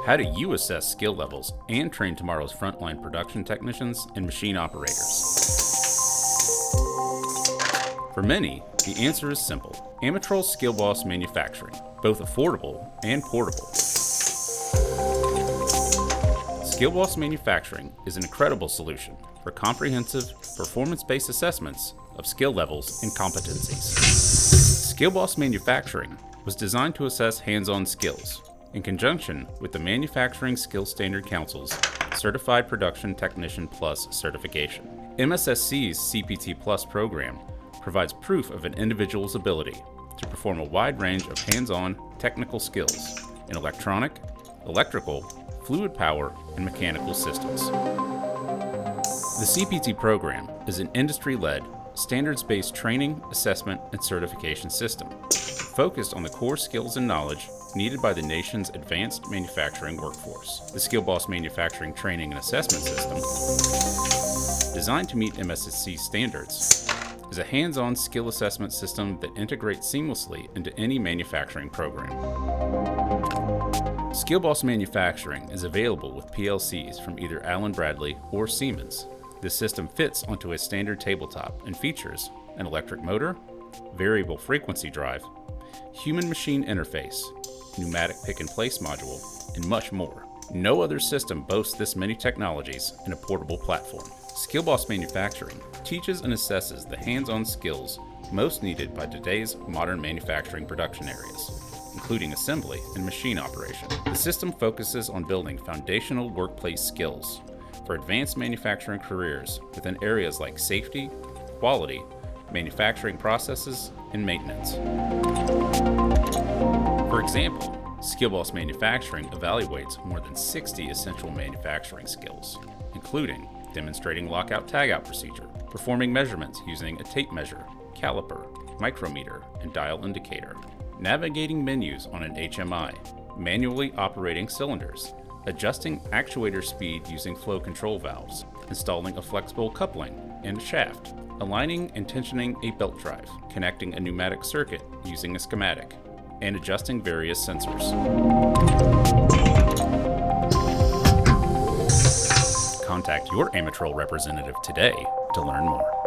How do you assess skill levels and train tomorrow's frontline production technicians and machine operators? For many, the answer is simple. Amatrol Skill Boss Manufacturing, both affordable and portable. Skill Boss Manufacturing is an incredible solution for comprehensive, performance-based assessments of skill levels and competencies. Skill Boss Manufacturing was designed to assess hands-on skills in conjunction with the Manufacturing Skill Standard Council's Certified Production Technician Plus certification. MSSC's CPT Plus program provides proof of an individual's ability to perform a wide range of hands-on technical skills in electronic, electrical, fluid power, and mechanical systems. The CPT program is an industry-led, standards-based training, assessment, and certification system focused on the core skills and knowledge needed by the nation's advanced manufacturing workforce. The Skill Boss Manufacturing Training and Assessment System, designed to meet MSSC standards, is a hands-on skill assessment system that integrates seamlessly into any manufacturing program. Skill Boss Manufacturing is available with PLCs from either Allen Bradley or Siemens. This system fits onto a standard tabletop and features an electric motor, variable frequency drive, human-machine interface, pneumatic pick-and-place module, and much more. No other system boasts this many technologies in a portable platform. Skill Boss Manufacturing teaches and assesses the hands-on skills most needed by today's modern manufacturing production areas, including assembly and machine operation. The system focuses on building foundational workplace skills for advanced manufacturing careers within areas like safety, quality, manufacturing processes, and maintenance. For example, Skill Boss Manufacturing evaluates more than 60 essential manufacturing skills, including demonstrating lockout tagout procedure, performing measurements using a tape measure, caliper, micrometer, and dial indicator, navigating menus on an HMI, manually operating cylinders, adjusting actuator speed using flow control valves, installing a flexible coupling and a shaft, aligning and tensioning a belt drive, connecting a pneumatic circuit using a schematic, and adjusting various sensors. Contact your Amatrol representative today to learn more.